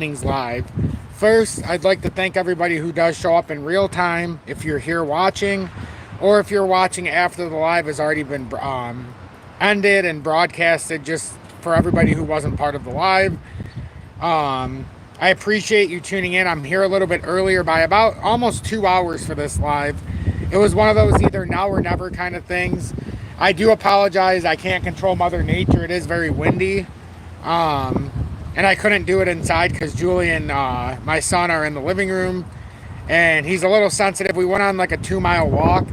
Live. First, I'd like to thank everybody who does show up in real time if you're here watching, or if you're watching after the live has already been ended and broadcasted, just for everybody who wasn't part of the live. I appreciate you tuning in. I'm here a little bit earlier by about almost 2 hours for this live. It was one of those either now or never kind of things. I do apologize. I can't control Mother Nature. It is very windy. And I couldn't do it inside because Julie and my son are in the living room, and he's a little sensitive. We went on like a 2-mile walk,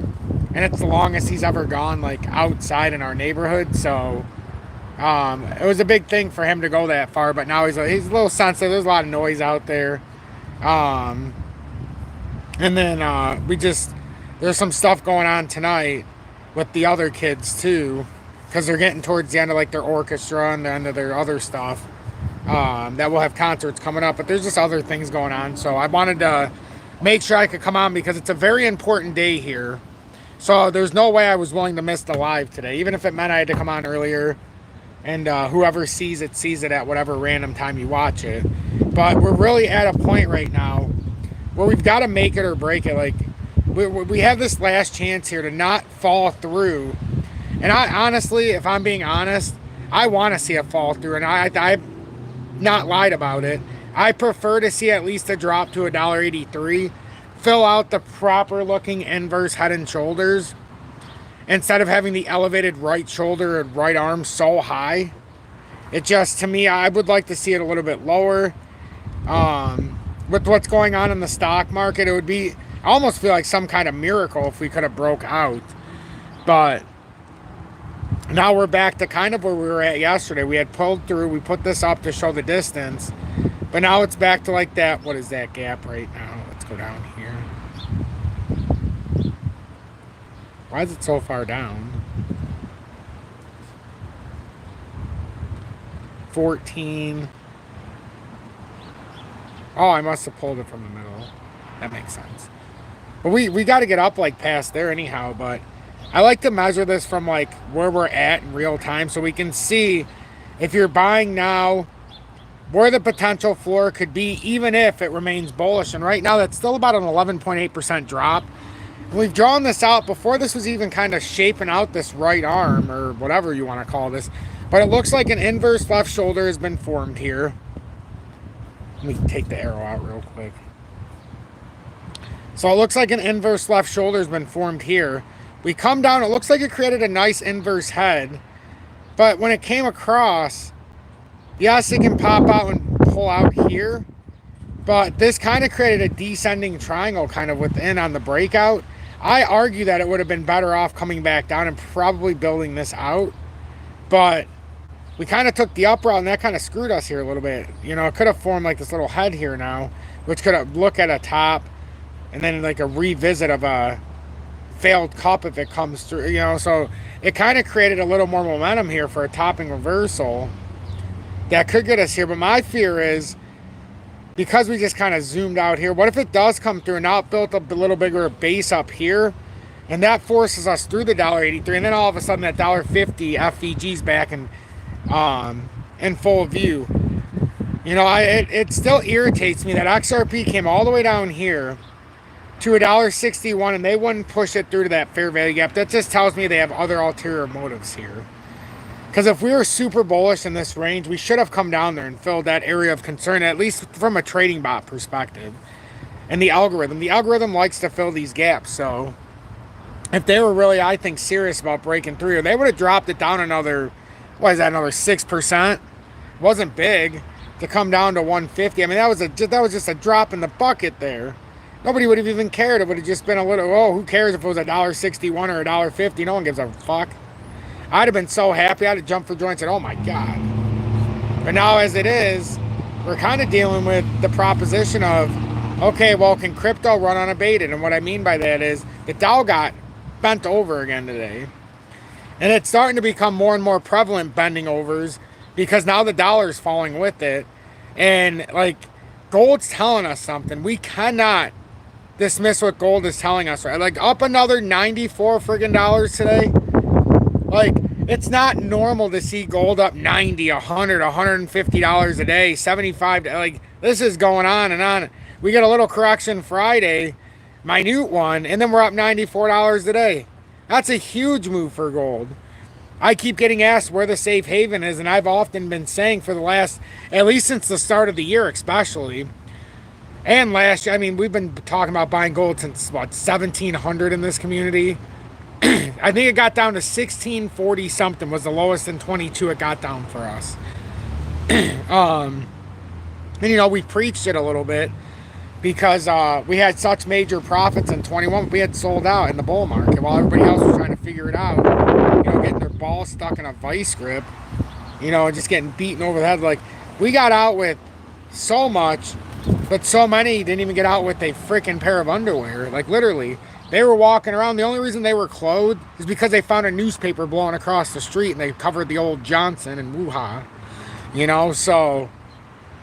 and it's the longest he's ever gone like outside in our neighborhood. So it was a big thing for him to go that far, but now he's a little sensitive. There's a lot of noise out there. And then there's some stuff going on tonight with the other kids too, because they're getting towards the end of like their orchestra and the end of their other stuff. That will have concerts coming up, but there's just other things going on. So I wanted to make sure I could come on because it's a very important day here. So there's no way I was willing to miss the live today, even if it meant I had to come on earlier. And whoever sees it at whatever random time you watch it. But we're really at a point right now where we've got to make it or break it. Like we have this last chance here to not fall through. And I honestly, if I'm being honest, I want to see it fall through. And I not lied about it. I prefer to see at least a drop to $1.83, fill out the proper looking inverse head and shoulders instead of having the elevated right shoulder and right arm so high. It just, to me, I would like to see it a little bit lower. With what's going on in the stock market, it would be, I almost feel like some kind of miracle if we could have broke out. But now we're back to kind of where we were at yesterday. We had pulled through. We put this up to show the distance. But now it's back to like that. What is that gap right now? Let's go down here. Why is it so far down? 14. Oh, I must have pulled it from the middle. That makes sense. But we got to get up like past there anyhow. But I like to measure this from like where we're at in real time so we can see if you're buying now where the potential floor could be, even if it remains bullish. And right now that's still about an 11.8% drop. And we've drawn this out before this was even kind of shaping out this right arm or whatever you want to call this. But it looks like an inverse left shoulder has been formed here. Let me take the arrow out real quick. So it looks like an inverse left shoulder has been formed here. We come down, it looks like it created a nice inverse head, but when it came across, yes, it can pop out and pull out here, but this kind of created a descending triangle kind of within on the breakout. I argue that it would have been better off coming back down and probably building this out, but we kind of took the up route and that kind of screwed us here a little bit. You know, it could have formed like this little head here now, which could have looked at a top and then like a revisit of a failed cup if it comes through, you know. So it kind of created a little more momentum here for a topping reversal that could get us here. But my fear is, because we just kind of zoomed out here, what if it does come through and now it built up a little bigger base up here and that forces us through the $1.83, and then all of a sudden that $1.50 FVG's back and in full view. You know, it still irritates me that XRP came all the way down here to $1.61 and they wouldn't push it through to that fair value gap. That just tells me they have other ulterior motives here. Because if we were super bullish in this range, we should have come down there and filled that area of concern, at least from a trading bot perspective. And the algorithm likes to fill these gaps. So if they were really, I think, serious about breaking through, they would have dropped it down another, what is that, another 6%? It wasn't big to come down to 150. I mean, that was just a drop in the bucket there. Nobody would have even cared. It would have just been a little, oh, who cares if it was $1.61 or $1.50? No one gives a fuck. I'd have been so happy. I'd have jumped for joy and said, oh my God. But now as it is, we're kind of dealing with the proposition of, okay, well, can crypto run unabated? And what I mean by that is the Dow got bent over again today. And it's starting to become more and more prevalent bending overs because now the dollar's falling with it. And like gold's telling us something. We cannot dismiss what gold is telling us, right? Like up another 94 friggin' dollars today. Like, it's not normal to see gold up 90, 100, $150 a day, 75, like This is going on and on. We get a little correction Friday, minute one, and then we're up $94 today. That's a huge move for gold. I keep getting asked where the safe haven is, and I've often been saying for the last, at least since the start of the year especially, and last year, I mean, we've been talking about buying gold since, what, 1700 in this community? I think it got down to 1640 something was the lowest in 22 it got down for us. And, you know, we preached it a little bit because we had such major profits in 21. We had sold out in the bull market while everybody else was trying to figure it out. You know, getting their balls stuck in a vice grip, you know, and just getting beaten over the head. Like, we got out with so much, but so many didn't even get out with a freaking pair of underwear. Like, literally, they were walking around. The only reason they were clothed is because they found a newspaper blowing across the street and they covered the old Johnson and woo-ha. You know, so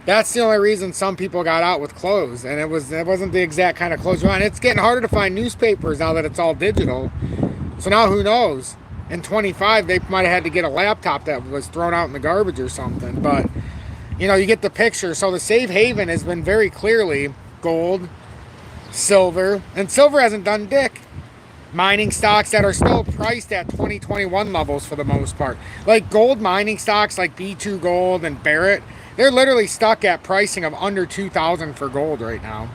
that's the only reason some people got out with clothes. And it wasn't the exact kind of clothes you want. It's getting harder to find newspapers now that it's all digital. So now who knows? In 25, they might have had to get a laptop that was thrown out in the garbage or something. But, you know, you get the picture. So the safe haven has been very clearly gold, silver, and silver hasn't done dick. Mining stocks that are still priced at 2021 levels for the most part. Like gold mining stocks like B2 Gold and Barrett, they're literally stuck at pricing of under 2,000 for gold right now.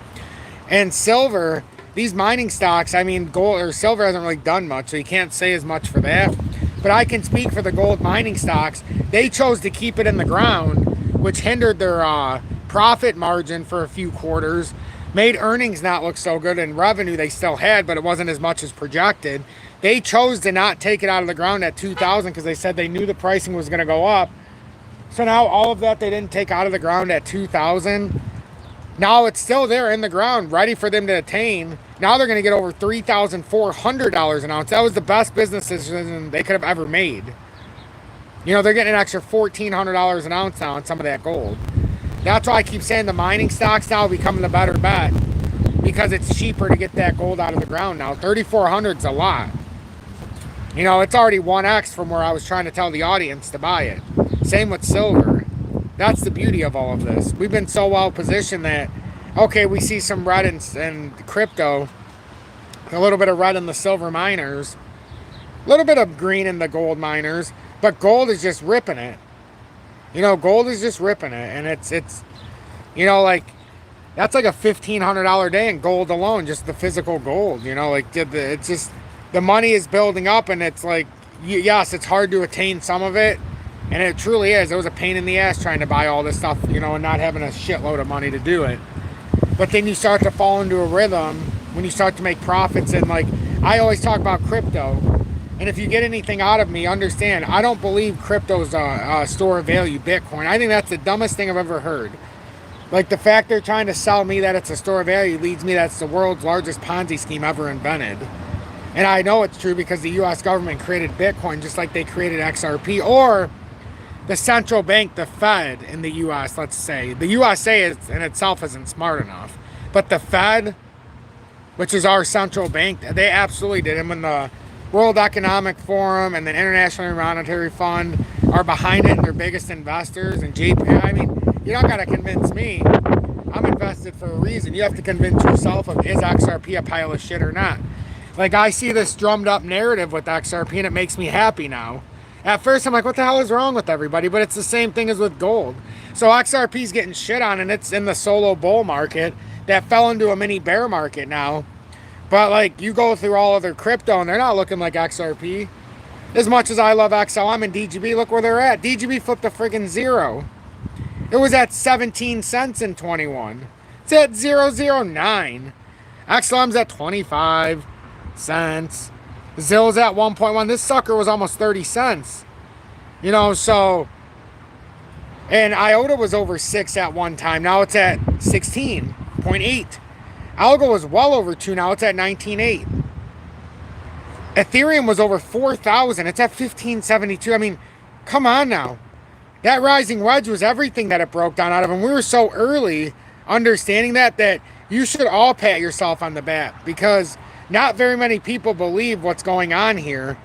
And silver, these mining stocks, I mean, gold or silver hasn't really done much, so you can't say as much for that. But I can speak for the gold mining stocks. They chose to keep it in the ground, which hindered their profit margin for a few quarters. Made earnings not look so good, and revenue they still had, but it wasn't as much as projected. They chose to not take it out of the ground at 2,000 because they said they knew the pricing was going to go up. So now all of that they didn't take out of the ground at 2,000. Now it's still there in the ground, ready for them to attain. Now they're going to get over $3,400 an ounce. That was the best business decision they could have ever made. You know, they're getting an extra $1,400 an ounce now on some of that gold. That's why I keep saying the mining stocks now are becoming the better bet, because it's cheaper to get that gold out of the ground now. 3,400 is a lot. You know, it's already 1x from where I was trying to tell the audience to buy it. Same with silver. That's the beauty of all of this. We've been so well positioned that, okay, we see some red in crypto, a little bit of red in the silver miners, a little bit of green in the gold miners, but gold is just ripping it. You know, gold is just ripping it, and it's you know, like, that's like a $1,500 day in gold alone, just the physical gold, you know, like, it's just, the money is building up, and it's like, yes, it's hard to attain some of it, and it truly is. It was a pain in the ass trying to buy all this stuff, you know, and not having a shitload of money to do it. But then you start to fall into a rhythm when you start to make profits, and, like, I always talk about crypto. And if you get anything out of me, understand, I don't believe crypto's a store of value, Bitcoin. I think that's the dumbest thing I've ever heard. Like, the fact they're trying to sell me that it's a store of value leads me that's the world's largest Ponzi scheme ever invented. And I know it's true because the U.S. government created Bitcoin just like they created XRP, or the central bank, the Fed in the U.S., let's say. The USA in itself isn't smart enough. But the Fed, which is our central bank, they absolutely did. And when the World Economic Forum and the International Monetary Fund are behind it and their biggest investors, and JP, I mean, you don't got to convince me. I'm invested for a reason. You have to convince yourself of, is XRP a pile of shit or not? Like, I see this drummed up narrative with XRP and it makes me happy now. At first I'm like, what the hell is wrong with everybody? But it's the same thing as with gold. So XRP's getting shit on, and it's in the solo bull market that fell into a mini bear market now. But, like, you go through all of their crypto, and they're not looking like XRP. As much as I love XLM and DGB, look where they're at. DGB flipped to friggin' zero. It was at 17 cents in 21. It's at 0.009. XLM's at 25 cents. Zill's at 1.1. This sucker was almost 30 cents. You know, so... And IOTA was over 6 at one time. Now it's at 16.8. Algo was well over 2 now. It's at 19.8. Ethereum was over 4,000. It's at 1572. I mean, come on now. That rising wedge was everything that it broke down out of. And we were so early understanding that you should all pat yourself on the back, because not very many people believe what's going on here.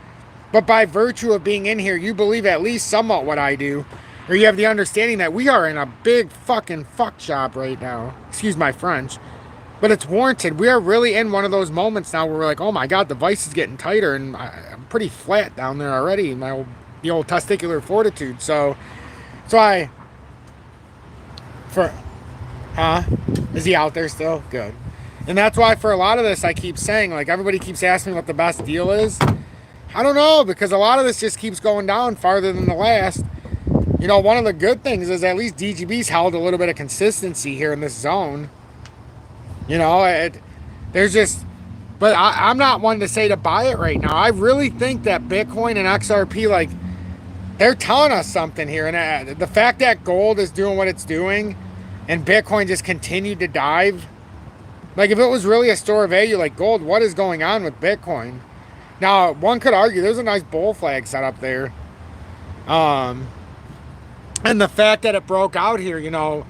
But by virtue of being in here, you believe at least somewhat what I do. or you have the understanding that we are in a big fucking fuck job right now. Excuse my French. But it's warranted. We are really in one of those moments now where we're like, oh my God, the vice is getting tighter, and I'm pretty flat down there already, the old testicular fortitude. So is he out there still? Good. And that's why for a lot of this, I keep saying, like, everybody keeps asking me what the best deal is. I don't know, because a lot of this just keeps going down farther than the last. You know, one of the good things is at least DGB's held a little bit of consistency here in this zone. You know, there's just, but I'm not one to say to buy it right now. I really think that Bitcoin and XRP, like, they're telling us something here. And the fact that gold is doing what it's doing and Bitcoin just continued to dive, like, if it was really a store of value like gold, what is going on with Bitcoin? Now, one could argue there's a nice bull flag set up there. And the fact that it broke out here, you know,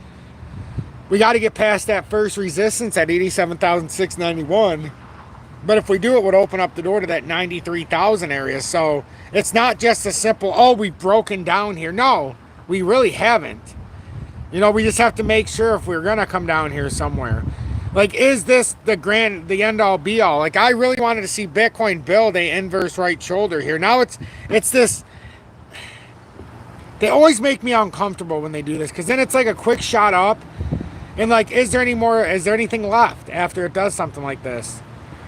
we got to get past that first resistance at 87,691. But if we do, it would open up the door to that 93,000 area. So it's not just a simple, oh, we've broken down here. No, we really haven't. You know, we just have to make sure if we're going to come down here somewhere. Like, is this the end all be all? Like, I really wanted to see Bitcoin build a inverse right shoulder here. Now it's this, they always make me uncomfortable when they do this, because then it's like a quick shot up. And like, is there anything left after it does something like this?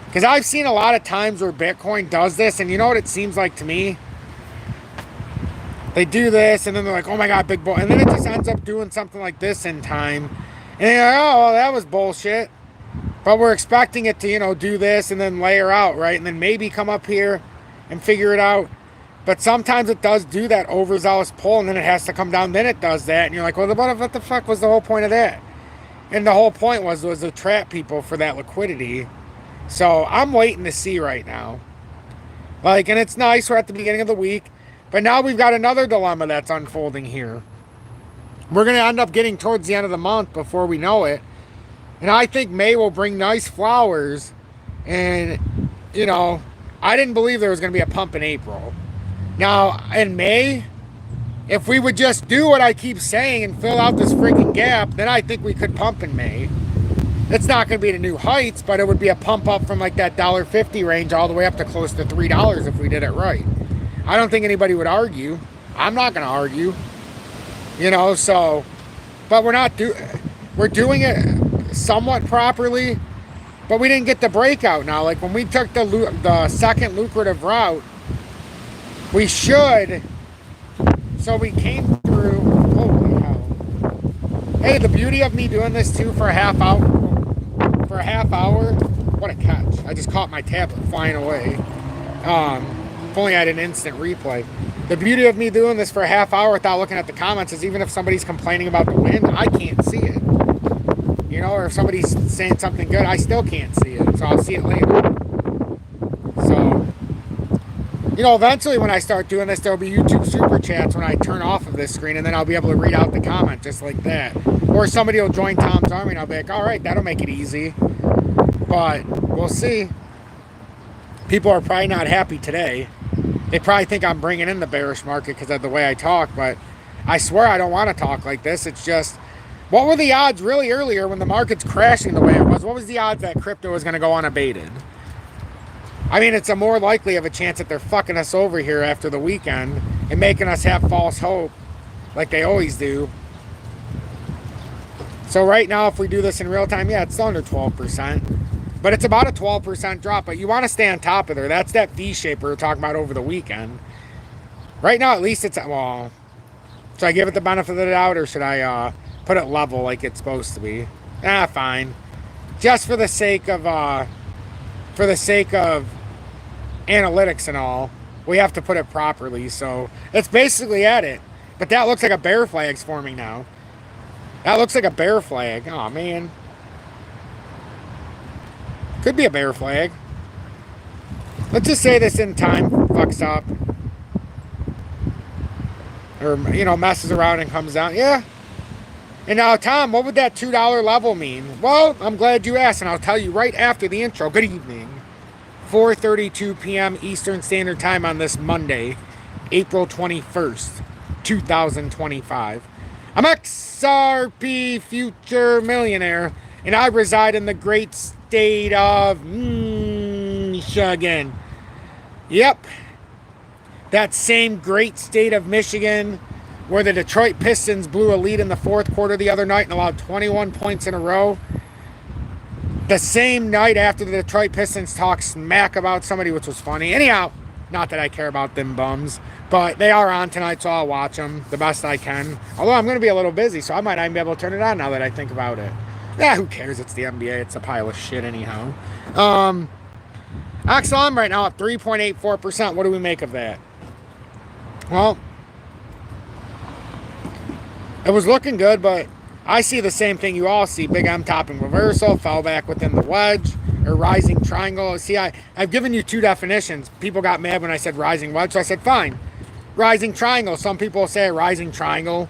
Because I've seen a lot of times where Bitcoin does this, and you know what it seems like to me? They do this, and then they're like, oh my God, big bull. And then it just ends up doing something like this in time. And they're like, oh, well, that was bullshit. But we're expecting it to, you know, do this and then layer out, right? And then maybe come up here and figure it out. But sometimes it does do that overzealous pull, and then it has to come down, then it does that. And you're like, well, what the fuck was the whole point of that? And the whole point was to trap people for that liquidity. So I'm waiting to see right now. Like, and it's nice, we're at the beginning of the week. But now we've got another dilemma that's unfolding here. We're going to end up getting towards the end of the month before we know it. And I think May will bring nice flowers. And, you know, I didn't believe there was going to be a pump in April. Now, in May, if we would just do what I keep saying and fill out this freaking gap, then I think we could pump in May. It's not going to be to new heights, but it would be a pump up from like that $1.50 range all the way up to close to $3 if we did it right. I don't think anybody would argue. I'm not going to argue. You know, so, but we're doing it somewhat properly, but we didn't get the breakout now. Like when we took the second lucrative route, we should. So we came through. Holy hell! Hey, the beauty of me doing this too for a half hour. What a catch! I just caught my tablet flying away. If only I had an instant replay. The beauty of me doing this for a half hour without looking at the comments is even if somebody's complaining about the wind, I can't see it. You know, or if somebody's saying something good, I still can't see it. So I'll see it later. So, you know, eventually when I start doing this, there'll be YouTube super chats when I turn off of this screen, and then I'll be able to read out the comment just like that. Or somebody will join Tom's army and I'll be like, all right, that'll make it easy. But we'll see. People are probably not happy today. They probably think I'm bringing in the bearish market because of the way I talk, but I swear I don't want to talk like this. It's just, what were the odds really earlier when the market's crashing the way it was? What was the odds that crypto was going to go unabated? I mean, it's a more likely of a chance that they're fucking us over here after the weekend and making us have false hope like they always do. So right now, if we do this in real time, yeah, it's still under 12%. But it's about a 12% drop. But you want to stay on top of there. That's that V shape we were talking about over the weekend. Right now, at least it's, well, should I give it the benefit of the doubt, or should I put it level like it's supposed to be? Fine. Just for the sake of analytics and all, we have to put it properly. So it's basically at it. But that looks like a bear flag's forming now. That looks like a bear flag. Oh, man. Could be a bear flag. Let's just say this in time fucks up. Or, you know, messes around and comes down. Yeah. And now, Tom, what would that $2 level mean? Well, I'm glad you asked, and I'll tell you right after the intro. Good evening. 4:32 p.m. Eastern Standard Time on this Monday, April 21st, 2025. I'm XRP future millionaire, and I reside in the great state of Michigan. Yep, that same great state of Michigan where the Detroit Pistons blew a lead in the fourth quarter the other night and allowed 21 points in a row. The same night after the Detroit Pistons talked smack about somebody, which was funny. Anyhow, not that I care about them bums, but they are on tonight, so I'll watch them the best I can. Although I'm going to be a little busy, so I might not even be able to turn it on now that I think about it. Yeah, who cares? It's the NBA. It's a pile of shit anyhow. XLM right now at 3.84%. What do we make of that? Well, it was looking good, but I see the same thing you all see. Big M topping reversal, fell back within the wedge, or rising triangle. See, I've given you two definitions. People got mad when I said rising wedge, so I said, fine. Rising triangle. Some people say a rising triangle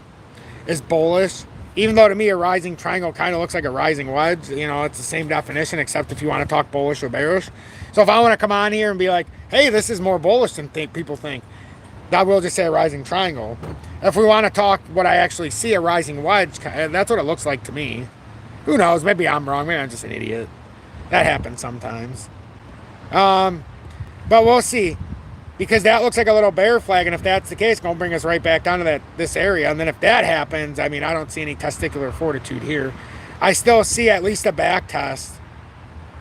is bullish, even though to me a rising triangle kind of looks like a rising wedge. You know, it's the same definition, except if you want to talk bullish or bearish. So if I want to come on here and be like, hey, this is more bullish than people think, I will just say a rising triangle. If we want to talk what I actually see, a rising wedge, that's what it looks like to me. Who knows? Maybe I'm wrong. Maybe I'm just an idiot. That happens sometimes. But we'll see. Because that looks like a little bear flag, and if that's the case, it's going to bring us right back down to this area. And then if that happens, I mean, I don't see any testicular fortitude here. I still see at least a back test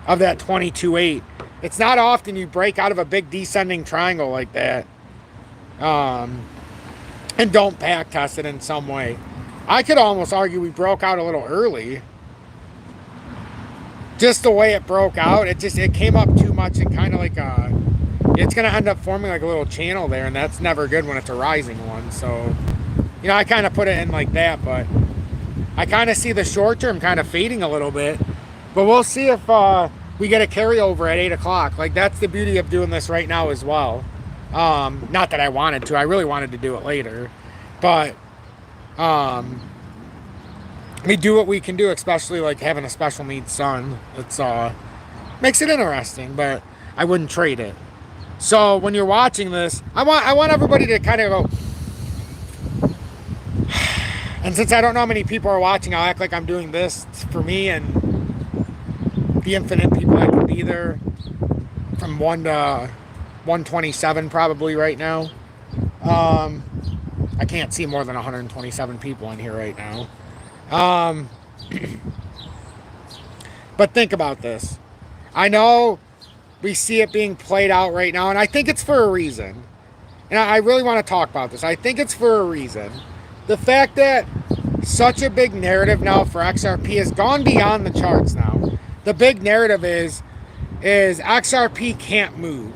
of that 22.8. It's not often you break out of a big descending triangle like that. And don't back test it in some way. I could almost argue we broke out a little early. Just the way it broke out, it came up too much and kind of like it's going to end up forming like a little channel there, and that's never good when it's a rising one. So, you know, I kind of put it in like that, but I kind of see the short term kind of fading a little bit. But we'll see if we get a carryover at 8 o'clock. Like, that's the beauty of doing this right now as well. Not that I wanted to. I really wanted to do it later. But we do what we can do, especially like having a special needs son. It's makes it interesting, but I wouldn't trade it. So when you're watching this, I want everybody to kind of go. And since I don't know how many people are watching, I'll act like I'm doing this for me and the infinite people that can be there, from 1 to 127 probably right now. I can't see more than 127 people in here right now. But think about this. I know we see it being played out right now, and I think it's for a reason. And I really want to talk about this. I think it's for a reason. The fact that such a big narrative now for XRP has gone beyond the charts now. The big narrative is XRP can't move,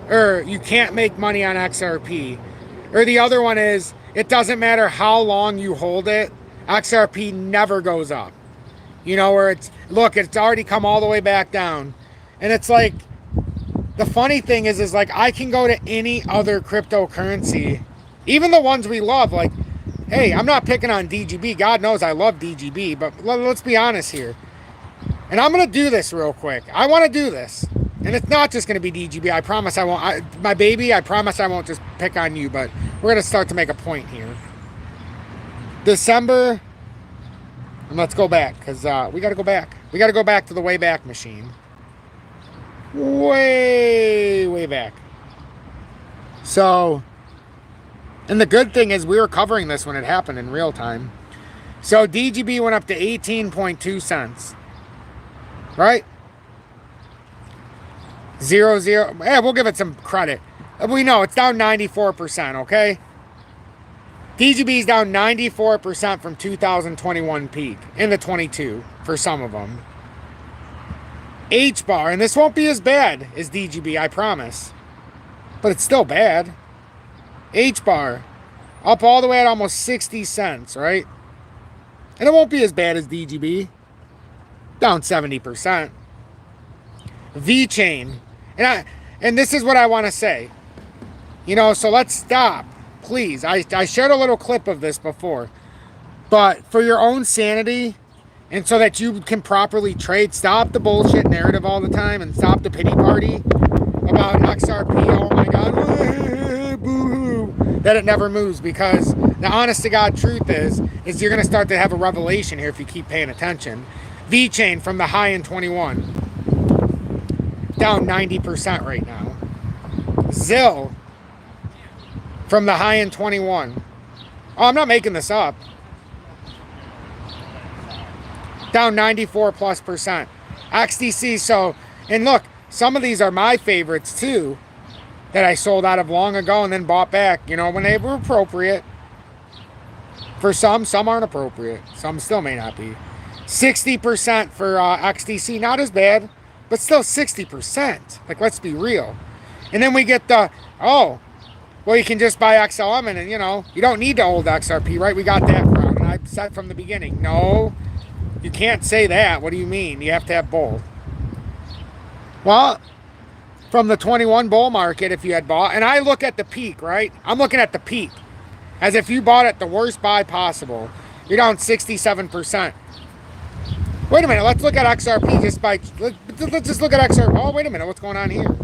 or you can't make money on XRP. Or the other one is, it doesn't matter how long you hold it, XRP never goes up. You know, where it's already come all the way back down. And it's like, the funny thing is like, I can go to any other cryptocurrency, even the ones we love. Like, hey, I'm not picking on DGB. God knows I love DGB, but let's be honest here. And I'm going to do this real quick. I want to do this. And it's not just going to be DGB. I promise I won't. My baby, I promise I won't just pick on you, but we're going to start to make a point here. December, and let's go back, because we got to go back. We got to go back to the way back machine. Way back. So, and the good thing is we were covering this when it happened in real time. So DGB went up to 18.2 cents. Right? 0. Yeah, we'll give it some credit. We know it's down 94%, okay? DGB's down 94% from 2021 peak into 22 for some of them. H bar, and this won't be as bad as DGB, I promise. But it's still bad. H bar, up all the way at almost 60 cents, right? And it won't be as bad as DGB. Down 70%. V-chain. And this is what I want to say. You know, so let's stop. Please. I shared a little clip of this before. But for your own sanity, and so that you can properly trade, stop the bullshit narrative all the time and stop the pity party about XRP. Oh my God. Boo-hoo. That it never moves, because the honest to God truth is you're going to start to have a revelation here if you keep paying attention. V-Chain from the high in 21, down 90% right now. ZIL from the high in 21. Oh, I'm not making this up. Down 94+%. XDC, so, and look, some of these are my favorites too, that I sold out of long ago and then bought back, you know, when they were appropriate. For some aren't appropriate. Some still may not be. 60% for XDC, not as bad, but still 60%. Like, let's be real. And then we get the, oh, well, you can just buy XLM and, you know, you don't need to hold XRP, right? We got that from, and I said from the beginning, no, you can't say that. What do you mean? You have to have both. Well, from the 21 bull market, if you had bought, and I look at the peak, right? I'm looking at the peak as if you bought at the worst buy possible. You're down 67%. Wait a minute, let's look at XRP just by, let's just look at XRP. Oh, wait a minute, what's going on here?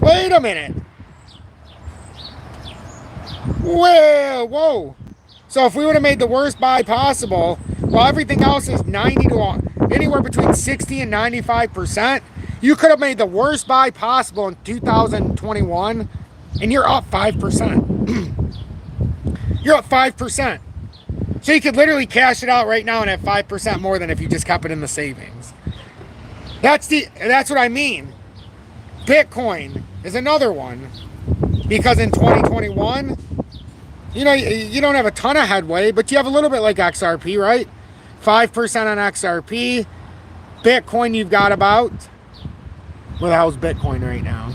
Wait a minute. Well, whoa. So if we would have made the worst buy possible, while everything else is 90 to anywhere between 60 and 95%, you could have made the worst buy possible in 2021, and you're up 5%. You're up 5%. So you could literally cash it out right now and have 5% more than if you just kept it in the savings. That's what I mean. Bitcoin is another one, because in 2021, you know, you don't have a ton of headway, but you have a little bit like XRP, right? 5% on XRP. Bitcoin, you've got about, where the hell's Bitcoin right now?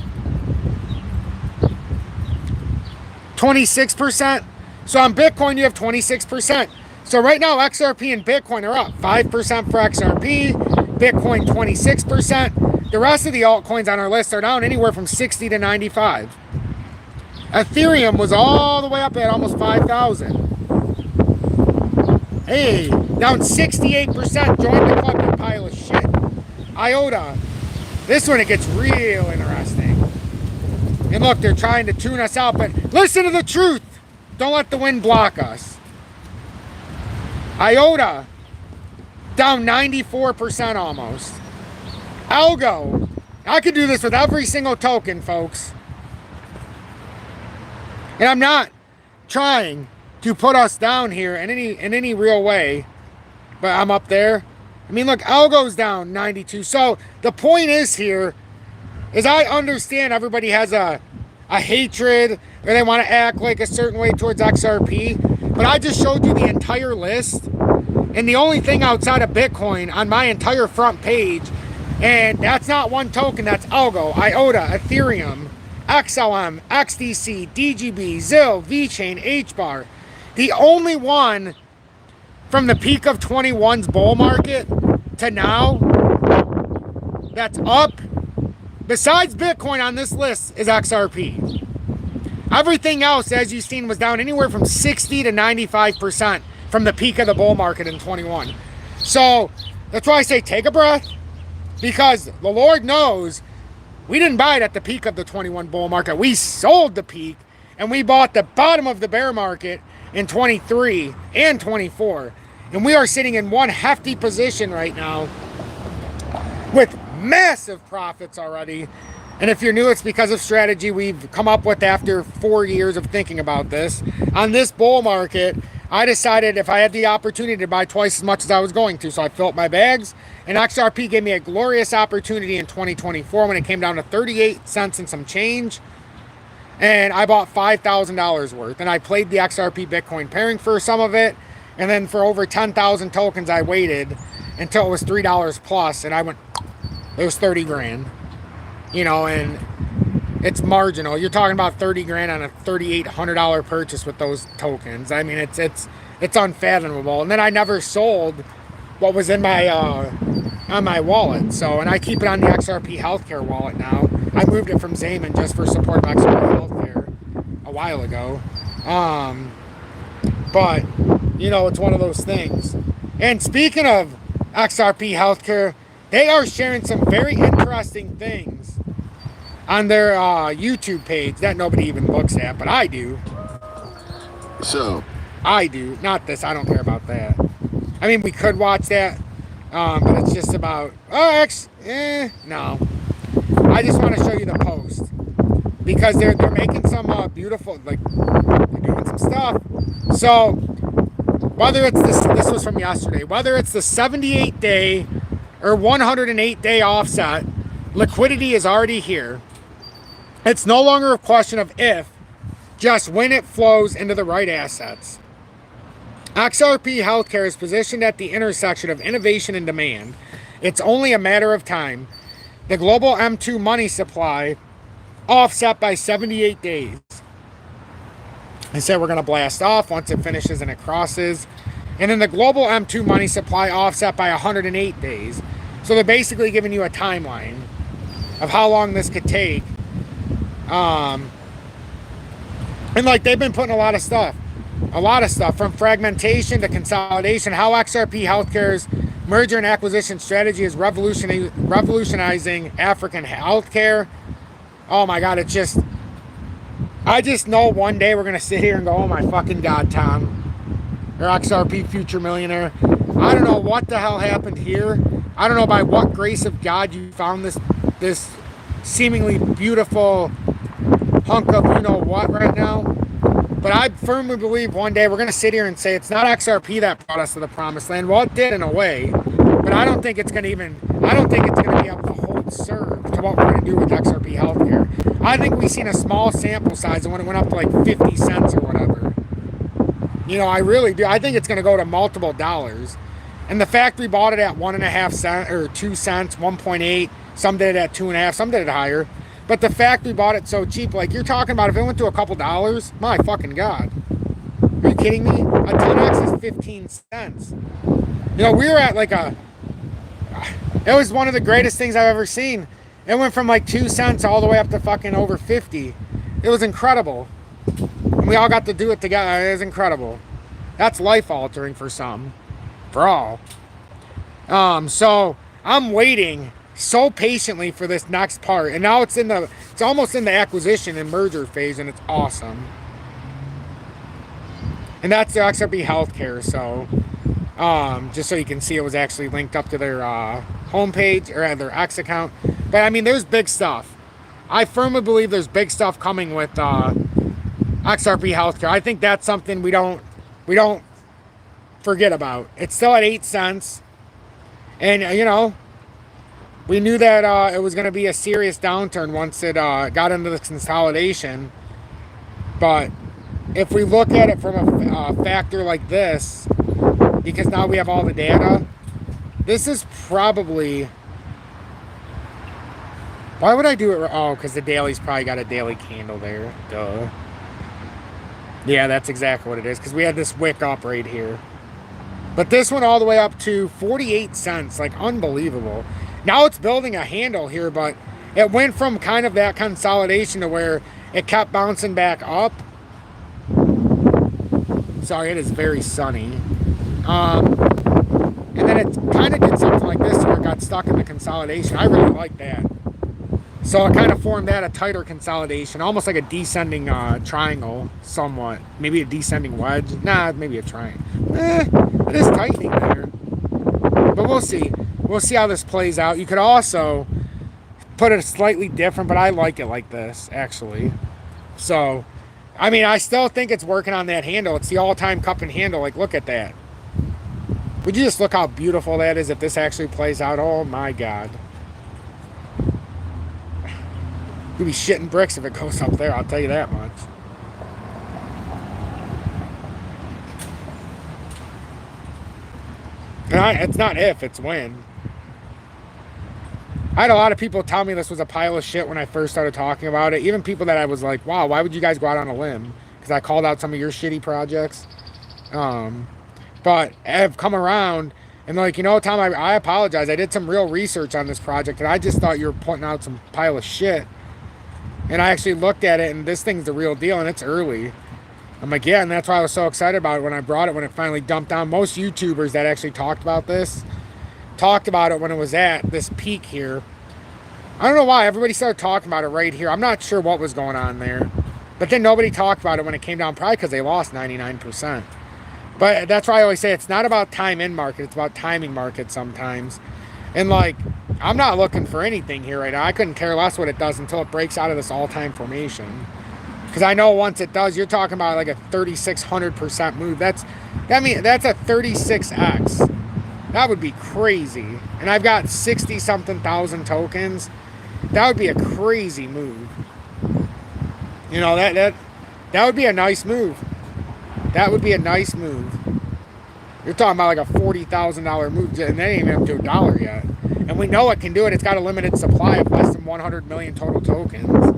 26%. So on Bitcoin, you have 26%. So right now, XRP and Bitcoin are up 5% for XRP, Bitcoin 26%. The rest of the altcoins on our list are down anywhere from 60 to 95. Ethereum was all the way up at almost 5,000. Hey, down 68%. Join the club, you pile of shit. IOTA. This one, it gets real interesting. And look, they're trying to tune us out, but listen to the truth. Don't let the wind block us. IOTA, down 94% almost. Algo. I could do this with every single token, folks. And I'm not trying to put us down here in any real way, but I'm up there. I mean, look, Algo's down 92. So the point is here is I understand everybody has a hatred, or they want to act like a certain way towards XRP, but I just showed you the entire list, and the only thing outside of Bitcoin on my entire front page, and that's not one token, that's Algo, IOTA, Ethereum, XLM, XDC, DGB, ZIL, VeChain, HBAR. The only one from the peak of 21's bull market to now that's up, besides Bitcoin on this list, is XRP. Everything else, as you've seen, was down anywhere from 60 to 95% from the peak of the bull market in 21. So that's why I say take a breath, because the Lord knows we didn't buy it at the peak of the 21 bull market. We sold the peak, and we bought the bottom of the bear market in 23 and 24. And we are sitting in one hefty position right now with massive profits already. And if you're new, it's because of strategy we've come up with after 4 years of thinking about this. On this bull market, I decided if I had the opportunity to buy twice as much as I was going to, so I filled my bags. And XRP gave me a glorious opportunity in 2024 when it came down to 38 cents and some change. And I bought $5,000 worth. And I played the XRP Bitcoin pairing for some of it. And then for over 10,000 tokens, I waited until it was $3 plus. And I went, it was 30 grand. You know, and it's marginal. You're talking about 30 grand on a $3,800 purchase with those tokens. I mean, it's unfathomable. And then I never sold what was in my on my wallet. So, and I keep it on the XRP Healthcare wallet now. I moved it from Zaman just for support of XRP Healthcare a while ago. But you know, it's one of those things. And speaking of XRP Healthcare, they are sharing some very interesting things on their YouTube page that nobody even looks at, but I do. So I do. Not this. I don't care about that. I mean, we could watch that, but it's just about, no. I just want to show you the post because they're making some beautiful, like, they're doing some stuff. So whether it's this was from yesterday, whether it's the 78-day or 108-day offset, liquidity is already here. It's no longer a question of if, just when it flows into the right assets. XRP Healthcare is positioned at the intersection of innovation and demand. It's only a matter of time. The global M2 money supply offset by 78 days. I said we're going to blast off once it finishes and it crosses. And then the global M2 money supply offset by 108 days. So they're basically giving you a timeline of how long this could take. And like they've been putting a lot of stuff from fragmentation to consolidation, how XRP Healthcare's merger and acquisition strategy is revolutionizing African healthcare. Oh my God, I just know one day we're going to sit here and go, oh my fucking God, Tom. Or XRP Future Millionaire. I don't know what the hell happened here. I don't know by what grace of God you found this seemingly beautiful hunk of you-know-what right now. But I firmly believe one day we're going to sit here and say it's not XRP that brought us to the promised land. Well, it did in a way. But I don't think it's going to be able to hold serve to what we're going to do with XRP Healthcare. I think we've seen a small sample size when it went up to like 50 cents or whatever. You know, I really do. I think it's going to go to multiple dollars. And the fact we bought it at 1.5 cents or 2 cents, 1.8, some did it at 2.5, some did it higher. But the fact we bought it so cheap, like you're talking about if it went to a couple dollars, my fucking God. Are you kidding me? A 10X is 15 cents. You know, we were at like it was one of the greatest things I've ever seen. It went from like 2 cents all the way up to fucking over 50. It was incredible. And we all got to do it together. It was incredible. That's life altering for some. For all. So I'm waiting so patiently for this next part, and now it's almost in the acquisition and merger phase, and it's awesome. And that's the XRP Healthcare. So just so you can see, it was actually linked up to their homepage or their X account. But I mean, there's big stuff. I firmly believe there's big stuff coming with XRP Healthcare. I think that's something we don't forget about. It's still at 8 cents, and you know, we knew that it was going to be a serious downturn once it got into the consolidation. But if we look at it from a factor like this, because now we have all the data, this is probably... Why would I do it? Oh, because the daily's probably got a daily candle there. Duh. Yeah, that's exactly what it is, because we had this wick up right here. But this went all the way up to 48 cents, like unbelievable. Now it's building a handle here, but it went from kind of that consolidation to where it kept bouncing back up. Sorry, it is very sunny. And then it kind of did something like this where it got stuck in the consolidation. I really like that. So it kind of formed that a tighter consolidation, almost like a descending triangle, somewhat. Maybe a descending wedge. Nah, maybe a triangle. It is tightening there. But we'll see. We'll see how this plays out. You could also put it slightly different, but I like it like this, actually. So, I mean, I still think it's working on that handle. It's the all-time cup and handle. Like, look at that. Would you just look how beautiful that is if this actually plays out? Oh, my God. You'll be shitting bricks if it goes up there, I'll tell you that much. And it's not if, it's when. I had a lot of people tell me this was a pile of shit when I first started talking about it. Even people that I was like, wow, why would you guys go out on a limb? Because I called out some of your shitty projects. But I've come around and like, you know, Tom, I apologize. I did some real research on this project and I just thought you were putting out some pile of shit. And I actually looked at it and this thing's the real deal and it's early. I'm like, yeah, and that's why I was so excited about it when I brought it, when it finally dumped down. Most YouTubers that actually talked about this talked about it when it was at this peak here. I don't know why everybody started talking about it right here. I'm not sure what was going on there. But then nobody talked about it when it came down, probably because they lost 99%. But that's why I always say it's not about time in market, it's about timing market sometimes. And like, I'm not looking for anything here right now. I couldn't care less what it does until it breaks out of this all-time formation. Because I know once it does, you're talking about like a 3,600% move. That's a 36x. That would be crazy. And I've got 60-something thousand tokens. That would be a crazy move. You know, that would be a nice move. That would be a nice move. You're talking about like a $40,000 move, and they ain't even up to $1 yet. And we know it can do it. It's got a limited supply of less than 100 million total tokens.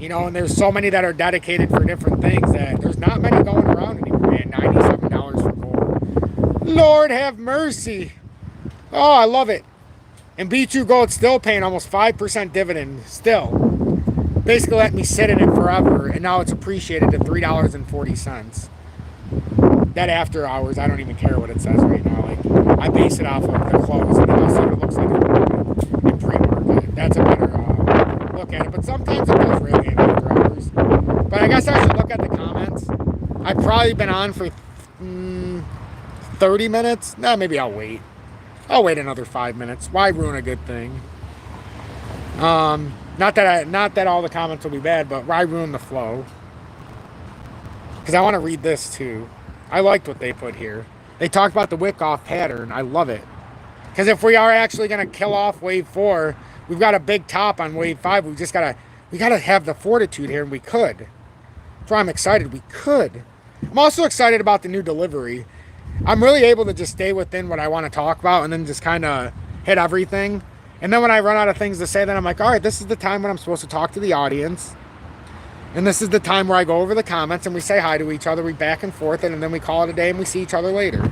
You know, and there's so many that are dedicated for different things that there's not many going around anymore, man. $97 for gold. Lord have mercy. Oh, I love it. And B2 Gold's still paying almost 5% dividend still. Basically let me sit in it forever, and now it's appreciated to $3.40. That after hours, I don't even care what it says right now. Like, I base it off of the close, and I'll see what it looks like in pre-market. That's a better look at it. But sometimes it does really in after hours. But I guess I should look at the comments. I've probably been on for 30 minutes. Nah, maybe I'll wait. I'll wait another 5 minutes. Why ruin a good thing? Not that all the comments will be bad, but why ruin the flow? Because I want to read this too. I liked what they put here. They talked about the Wyckoff pattern. I love it. Because if we are actually going to kill off wave 4, we've got a big top on wave 5. We gotta have the fortitude here, and we could. That's why I'm excited. We could. I'm also excited about the new delivery. I'm really able to just stay within what I want to talk about and then just kind of hit everything. And then when I run out of things to say, then I'm like, all right, this is the time when I'm supposed to talk to the audience. And this is the time where I go over the comments and we say hi to each other. We back and forth, and then we call it a day and we see each other later.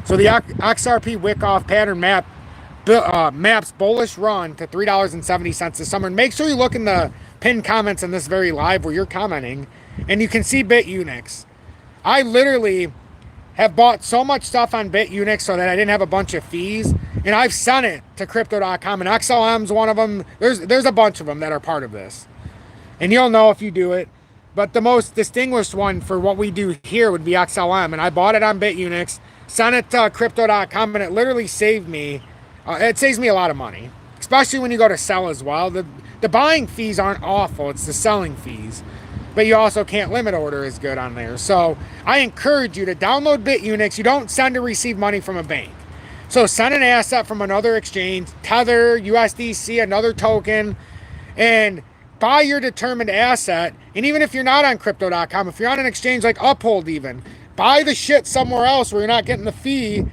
So the XRP Wyckoff pattern maps bullish run to $3.70 this summer. And make sure you look in the pinned comments in this very live where you're commenting, and you can see BITUNIX. I literally have bought so much stuff on BITUNIX so that I didn't have a bunch of fees, and I've sent it to crypto.com, and XLM's one of them. There's a bunch of them that are part of this, and you'll know if you do it. But the most distinguished one for what we do here would be XLM, and I bought it on BITUNIX, sent it to crypto.com, and it literally saved me. It saves me a lot of money, especially when you go to sell as well. The buying fees aren't awful, it's the selling fees. But you also can't limit order as good on there. So I encourage you to download BITUNIX. You don't send or receive money from a bank. So send an asset from another exchange, Tether, USDC, another token, and buy your determined asset. And even if you're not on crypto.com, if you're on an exchange like Uphold even, buy the shit somewhere else where you're not getting the fee.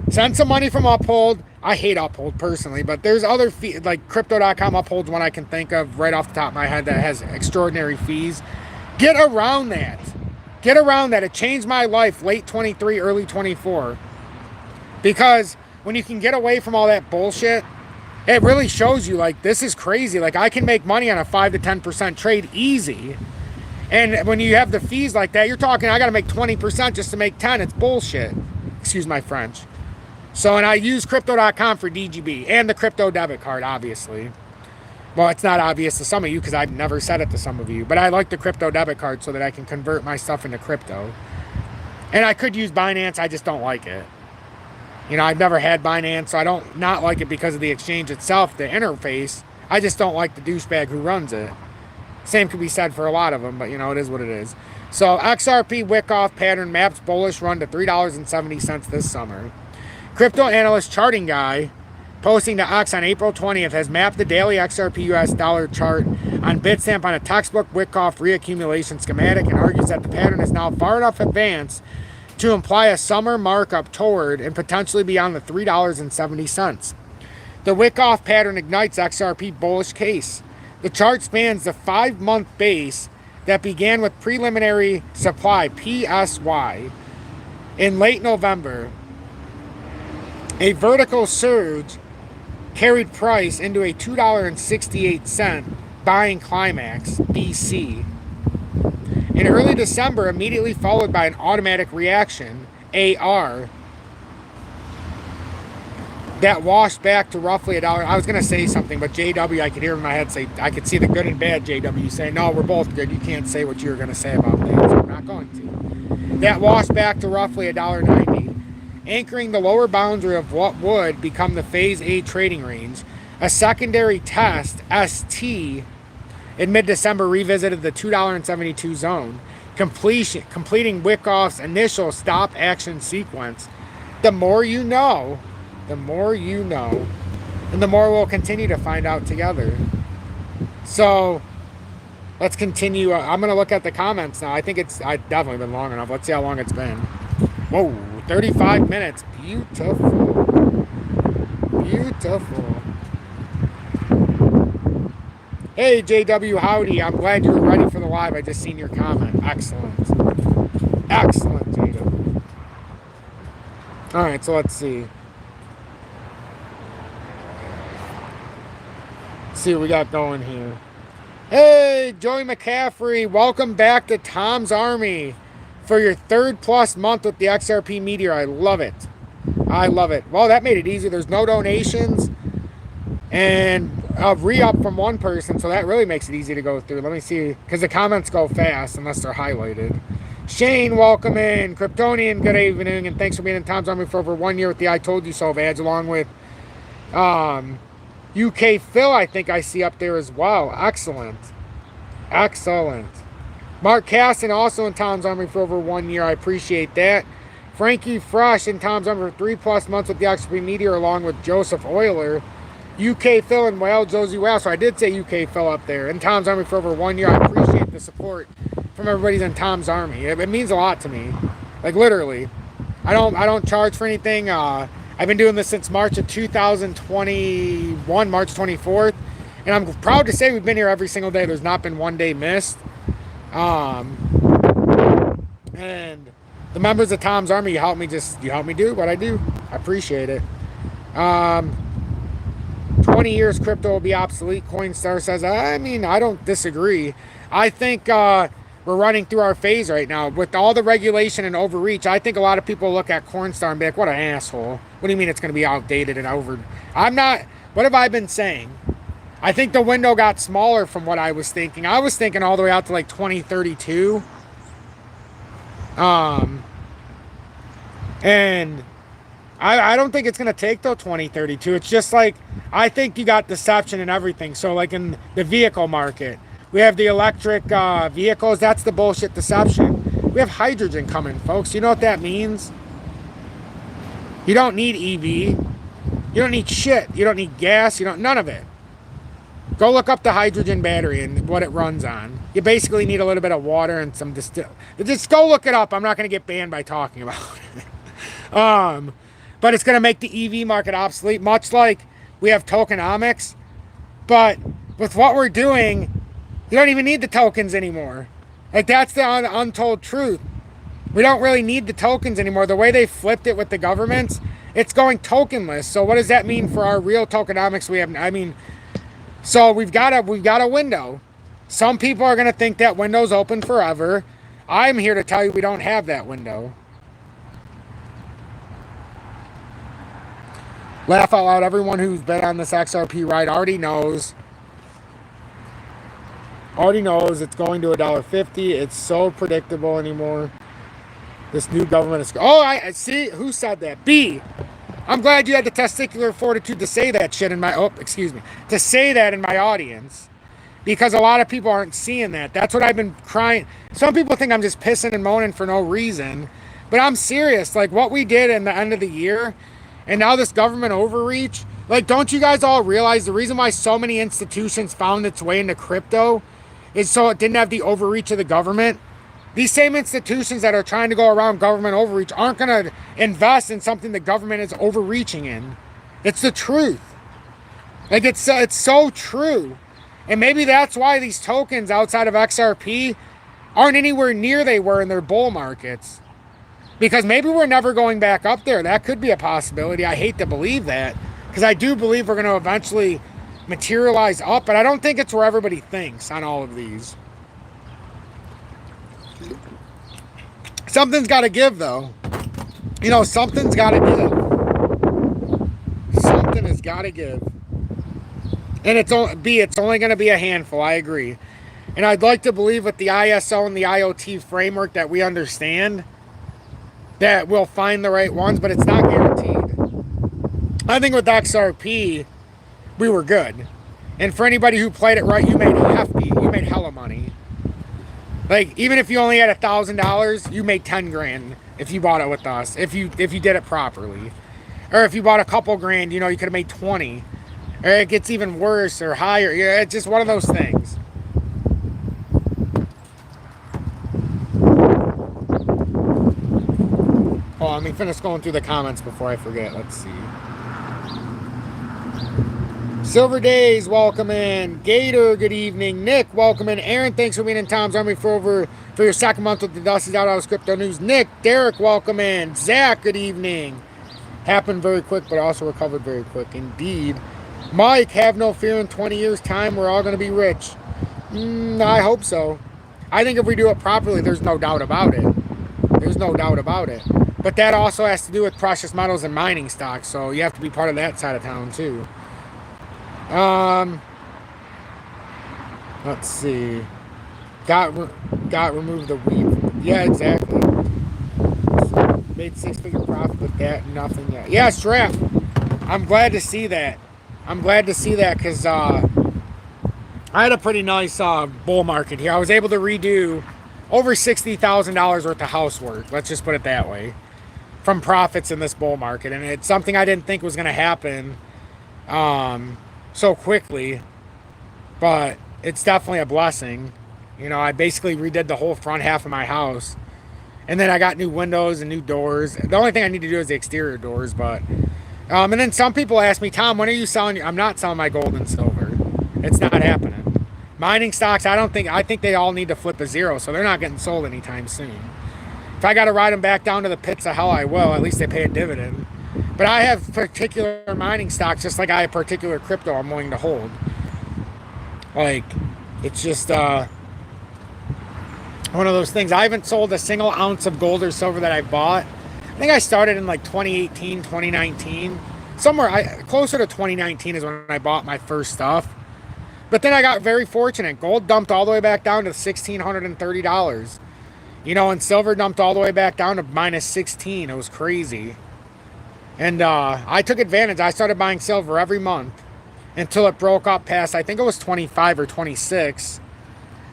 Send some money from Uphold. I hate Uphold personally, but there's other fees, like crypto.com. Uphold's one I can think of right off the top of my head that has extraordinary fees. Get around that. Get around that. It changed my life late 23, early 24. Because when you can get away from all that bullshit, it really shows you, like, this is crazy. Like, I can make money on a 5 to 10% trade easy. And when you have the fees like that, you're talking, I got to make 20% just to make 10. It's bullshit. Excuse my French. So, and I use crypto.com for DGB and the crypto debit card, obviously. Well, it's not obvious to some of you because I've never said it to some of you, but I like the crypto debit card so that I can convert my stuff into crypto. And I could use Binance, I just don't like it. You know, I've never had Binance, so I don't not like it because of the exchange itself, the interface. I just don't like the douchebag who runs it. Same could be said for a lot of them, but you know, it is what it is. So XRP Wyckoff pattern maps bullish run to $3.70 this summer. Crypto analyst charting guy posting to X on April 20th has mapped the daily XRP US dollar chart on Bitstamp on a textbook Wyckoff reaccumulation schematic and argues that the pattern is now far enough advanced to imply a summer markup toward and potentially beyond the $3.70. The Wyckoff pattern ignites XRP bullish case. The chart spans the 5-month base that began with preliminary supply PSY in late November. A vertical surge carried price into a $2.68 buying climax, BC. In early December, immediately followed by an automatic reaction, AR, that washed back to roughly $1. I was going to say something, but JW, I could hear in my head say, I could see the good and bad JW saying, no, we're both good. You can't say what you were going to say about that, so I'm not going to. That washed back to roughly $1.90, anchoring the lower boundary of what would become the Phase A trading range. A secondary test, ST, in mid-December revisited the $2.72 zone, completing Wyckoff's initial stop action sequence. The more you know, the more you know, and the more we'll continue to find out together. So let's continue. I'm going to look at the comments now. I think I've definitely been long enough. Let's see how long it's been. Whoa, 35 minutes. Beautiful. Beautiful. Hey, JW, howdy. I'm glad you were ready for the live. I just seen your comment. Excellent. Excellent, JW. All right, so let's see. See what we got going here. Hey, Joey McCaffrey, welcome back to Tom's Army for your 3rd+ month with the XRP Meteor. I love it. I love it. Well, that made it easy. There's no donations and a re-up from one person, so that really makes it easy to go through. Let me see, because the comments go fast unless they're highlighted. Shane, welcome in. Kryptonian, good evening, and thanks for being in Tom's Army for over 1 year with the I Told You So badge, along with UK Phil, I think I see up there as well. Excellent. Excellent. Mark Caston, also in Tom's Army for over 1 year. I appreciate that. Frankie Fresh in Tom's Army for 3+ months with the XRP Meteor, along with Joseph Euler. UK Phil and Whale, Josie Whale. So I did say UK Phil up there. In Tom's Army for over 1 year. I appreciate the support from everybody's in Tom's Army. It means a lot to me. Like, literally. I don't charge for anything. I've been doing this since March of 2021, March 24th. And I'm proud to say we've been here every single day. There's not been one day missed. And the members of Tom's Army, you help me do what I do. I appreciate it. 20 years crypto will be obsolete. Coinstar says, I mean, I don't disagree. I think we're running through our phase right now. With all the regulation and overreach, I think a lot of people look at Coinstar and be like, what an asshole. What do you mean it's going to be outdated and over? I'm not. What have I been saying? I think the window got smaller from what I was thinking. I was thinking all the way out to like 2032. And I don't think it's going to take till 2032. It's just like, I think you got deception and everything. So like in the vehicle market, we have the electric vehicles. That's the bullshit deception. We have hydrogen coming, folks. You know what that means? You don't need EV. You don't need shit. You don't need gas. None of it. Go look up the hydrogen battery and what it runs on. You basically need a little bit of water and some Just go look it up. I'm not going to get banned by talking about it. But it's going to make the EV market obsolete, much like we have tokenomics. But with what we're doing, you don't even need the tokens anymore. Like, that's the untold truth. We don't really need the tokens anymore. The way they flipped it with the governments, it's going tokenless. So what does that mean for our real tokenomics we have? I mean, so we've got a window. Some people are going to think that window's open forever. I'm here to tell you we don't have that window. Laugh out loud. Everyone who's been on this XRP ride already knows it's going to $1.50. It's so predictable anymore. This new government is... Oh, I see. Who said that? B. I'm glad you had the testicular fortitude to say that shit in my... Oh, excuse me. To say that in my audience. Because a lot of people aren't seeing that. That's what I've been crying... Some people think I'm just pissing and moaning for no reason. But I'm serious. Like, what we did in the end of the year... And now this government overreach... Like, don't you guys all realize the reason why so many institutions found its way into crypto is so it didn't have the overreach of the government? These same institutions that are trying to go around government overreach aren't going to invest in something the government is overreaching in. It's the truth. Like, it's so true. And maybe that's why these tokens outside of XRP aren't anywhere near they were in their bull markets. Because maybe we're never going back up there. That could be a possibility. I hate to believe that. Because I do believe we're going to eventually materialize up. But I don't think it's where everybody thinks on all of these. Something's got to give, though. You know, something's got to give. just gotta give. And it's only going to be a handful. I agree. And I'd like to believe with the ISO and the IoT framework that we understand that we'll find the right ones, but it's not guaranteed. I think with XRP, we were good. And for anybody who played it right, you made hella money. Like, even if you only had $1,000, you made 10 grand if you bought it with us, if you did it properly. Or if you bought a couple grand, you know, you could have made 20. Or it gets even worse or higher. Yeah, it's just one of those things. Oh, let me finish going through the comments before I forget. Let's see. Silver Days, welcome in. Gator, good evening. Nick, welcome in. Aaron, thanks for being in Tom's Army for your second month with the Dusty's Out of Crypto News. Nick, Derek, welcome in. Zach, good evening. Happened very quick, but also recovered very quick. Indeed. Mike, have no fear, in 20 years' time, we're all going to be rich. I hope so. I think if we do it properly, there's no doubt about it. There's no doubt about it. But that also has to do with precious metals and mining stocks, so you have to be part of that side of town, too. Let's see. Got removed the weed. Yeah, exactly. Made 6-figure profit with that, nothing yet. Yeah, Strap. I'm glad to see that. I'm glad to see that because I had a pretty nice bull market here. I was able to redo over $60,000 worth of housework. Let's just put it that way. From profits in this bull market. And it's something I didn't think was going to happen so quickly. But it's definitely a blessing. You know, I basically redid the whole front half of my house. And then I got new windows and new doors. The only thing I need to do is the exterior doors, but... and then some people ask me, Tom, when are you selling? I'm not selling my gold and silver. It's not happening. Mining stocks, I think they all need to flip a zero, so they're not getting sold anytime soon. If I got to ride them back down to the pits of hell, I will. At least they pay a dividend. But I have particular mining stocks, just like I have particular crypto I'm willing to hold. Like, it's just one of those things. I haven't sold a single ounce of gold or silver that I bought. I think I started in like 2018, 2019. Somewhere closer to 2019 is when I bought my first stuff. But then I got very fortunate. Gold dumped all the way back down to $1,630. You know, and silver dumped all the way back down to minus 16. It was crazy. And I took advantage. I started buying silver every month until it broke up past, I think it was 25 or 26.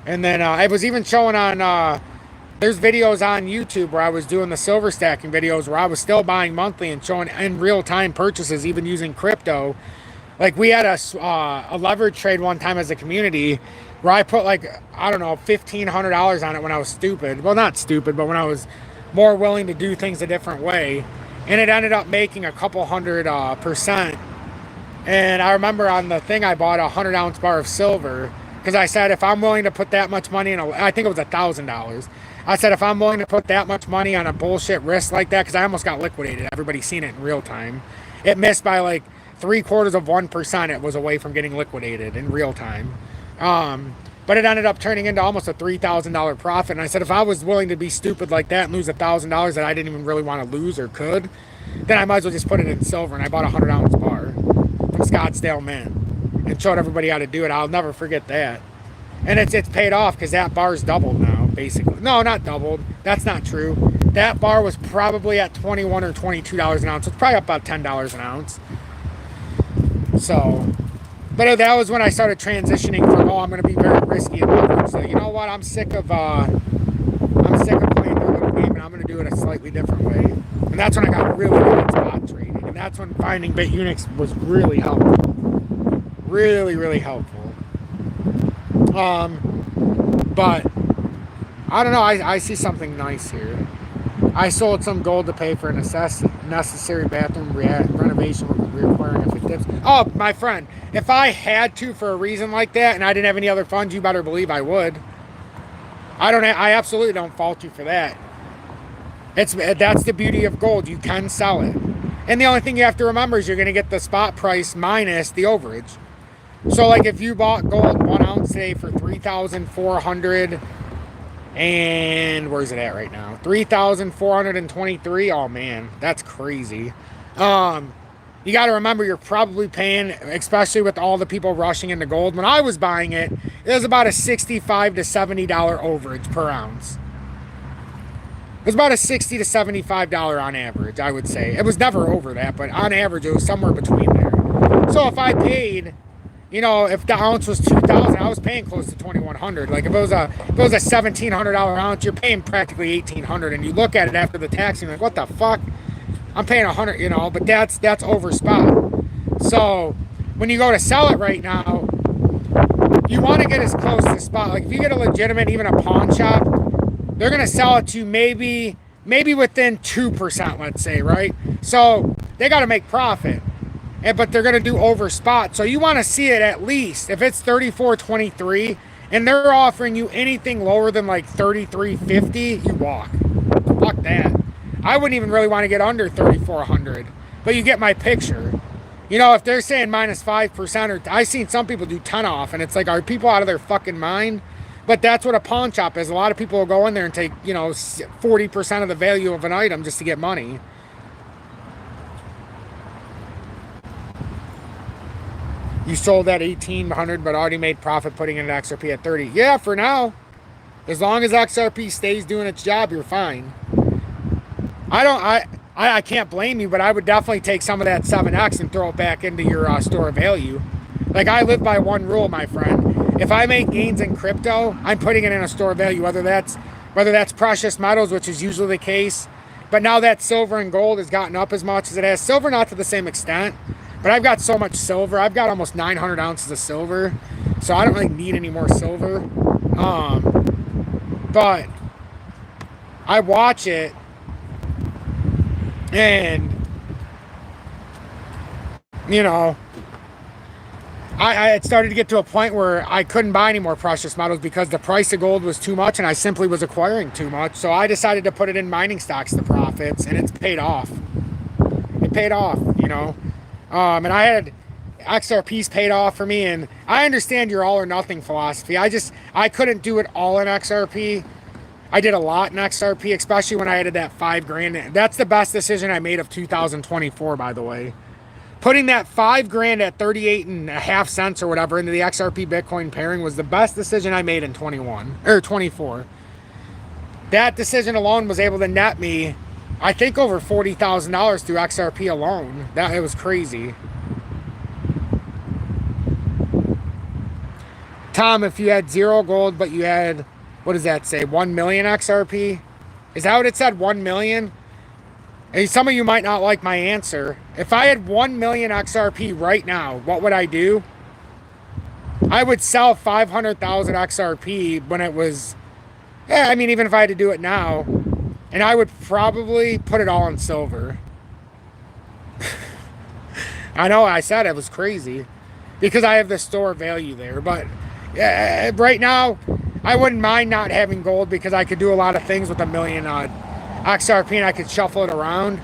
And then it was even showing on... there's videos on YouTube where I was doing the silver stacking videos where I was still buying monthly and showing in real-time purchases, even using crypto. Like, we had a leverage trade one time as a community where I put, like, I don't know, $1,500 on it when I was stupid. Well, not stupid, but when I was more willing to do things a different way. And it ended up making a couple hundred%. And I remember on the thing I bought a 100-ounce bar of silver because I said if I'm willing to put that much money in I think it was $1,000. I said, if I'm willing to put that much money on a bullshit risk like that, because I almost got liquidated. Everybody's seen it in real time. It missed by like 0.75%. It was away from getting liquidated in real time. But it ended up turning into almost a $3,000 profit. And I said, if I was willing to be stupid like that and lose $1,000 that I didn't even really want to lose or could, then I might as well just put it in silver. And I bought a 100-ounce bar from Scottsdale Mint and showed everybody how to do it. I'll never forget that. And it's paid off because that bar's doubled now, basically. No, not doubled. That's not true. That bar was probably at $21 or $22 an ounce. It's probably up about $10 an ounce. So, but that was when I started transitioning from, I'm going to be very risky and leverage. So, you know what? I'm sick of playing their little game, and I'm going to do it a slightly different way. And that's when I got really good at spot trading. And that's when finding BITUNIX was really helpful. Really, really helpful. But I don't know. I see something nice here. I sold some gold to pay for a necessary bathroom renovation requiring if it dips. Oh, my friend, if I had to for a reason like that and I didn't have any other funds, you better believe I would. I absolutely don't fault you for that. That's the beauty of gold. You can sell it. And the only thing you have to remember is you're going to get the spot price minus the overage. So, like, if you bought gold 1 ounce today for $3,400 and where's it at right now? $3,423. Oh man, that's crazy. you got to remember you're probably paying, especially with all the people rushing into gold. When I was buying it, it was about a $65 to $70 overage per ounce. It was about a $60 to $75 on average, I would say. It was never over that, but on average, it was somewhere between there. So if I paid, you know, if the ounce was $2,000, I was paying close to $2,100. Like if it was a $1,700 ounce, you're paying practically $1,800. And you look at it after the tax, and you're like, what the fuck? I'm paying $100, you know, but that's over spot. So when you go to sell it right now, you want to get as close to spot. Like if you get a legitimate, even a pawn shop, they're going to sell it to you maybe within 2%, let's say, right? So they got to make profit, but they're going to do over spot. So you want to see it at least, if it's 34.23 and they're offering you anything lower than like 33.50, you walk. Fuck that. I wouldn't even really want to get under 3,400, but you get my picture. You know, if they're saying minus 5%, or I've seen some people do 10 off, and it's like, are people out of their fucking mind? But that's what a pawn shop is. A lot of people will go in there and take, you know, 40% of the value of an item just to get money. You sold at 1,800, but already made profit putting in an XRP at 30. Yeah, for now. As long as XRP stays doing its job, you're fine. I can't blame you, but I would definitely take some of that 7X and throw it back into your store of value. Like, I live by one rule, my friend. If I make gains in crypto, I'm putting it in a store of value, whether that's precious metals, which is usually the case. But now that silver and gold has gotten up as much as it has. Silver not to the same extent, but I've got so much silver. I've got almost 900 ounces of silver, so I don't really need any more silver. But I watch it, and, you know, I had started to get to a point where I couldn't buy any more precious metals because the price of gold was too much and I simply was acquiring too much. So I decided to put it in mining stocks, the profits, and it's paid off. It paid off, you know. And I had XRPs paid off for me, and I understand your all or nothing philosophy. I couldn't do it all in XRP. I did a lot in XRP, especially when I added that $5,000. That's the best decision I made of 2024, by the way. Putting that $5,000 at 38.5 cents or whatever into the XRP Bitcoin pairing was the best decision I made in 24. That decision alone was able to net me, I think, over $40,000 through XRP alone. It was crazy. Tom, if you had 0 gold, but you had, what does that say, 1 million XRP? Is that what it said, 1 million? And some of you might not like my answer. If I had 1 million XRP right now, what would I do? I would sell 500,000 XRP when it was, I mean, even if I had to do it now, and I would probably put it all in silver. I know I said it was crazy because I have the store value there, but right now, I wouldn't mind not having gold because I could do a lot of things with 1 million XRP and I could shuffle it around.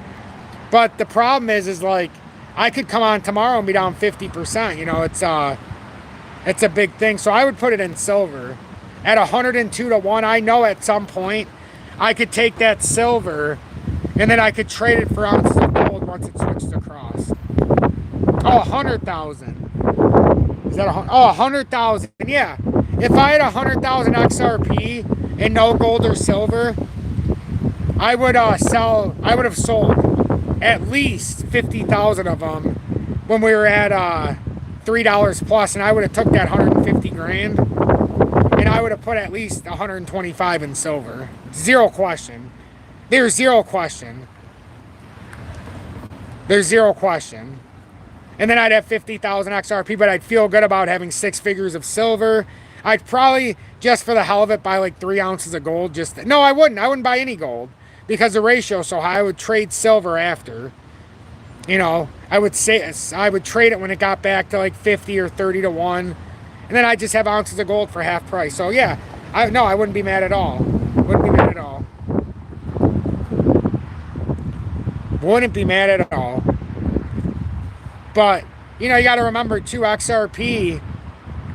But the problem is like, I could come on tomorrow and be down 50%. You know, it's a big thing. So I would put it in silver. At 102 to 1, I know at some point I could take that silver and then I could trade it for ounces of gold once it switches across. Oh, 100,000. Is that 100,000? Yeah. If I had 100,000 XRP and no gold or silver, I would have sold at least 50,000 of them when we were at $3 plus, and I would have took that 150 grand and I would have put at least 125 in silver. Zero question. There's zero question. There's zero question. And then I'd have 50,000 XRP, but I'd feel good about having 6 figures of silver. I'd probably, just for the hell of it, buy like 3 ounces of gold. No, I wouldn't. I wouldn't buy any gold because the ratio is so high. I would trade silver after. You know, I would trade it when it got back to like 50 or 30 to 1. And then I'd just have ounces of gold for half price. So yeah, I wouldn't be mad at all. Wouldn't be mad at all. Wouldn't be mad at all. But, you know, you got to remember too, XRP,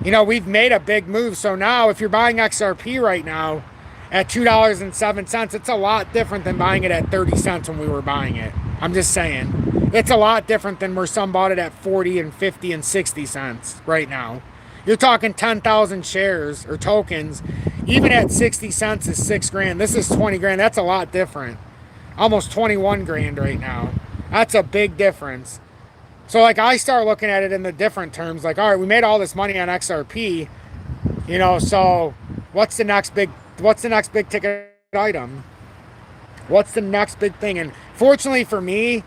you know, we've made a big move. So now if you're buying XRP right now at $2.07, it's a lot different than buying it at 30 cents when we were buying it. I'm just saying. It's a lot different than where some bought it at 40 and 50 and 60 cents right now. You're talking 10,000 shares or tokens. Even at 60 cents is 6 grand. This is 20 grand. That's a lot different. Almost 21 grand right now. That's a big difference. So like I start looking at it in the different terms. Like, all right, we made all this money on XRP. You know, so what's the next big ticket item? What's the next big thing? And fortunately for me,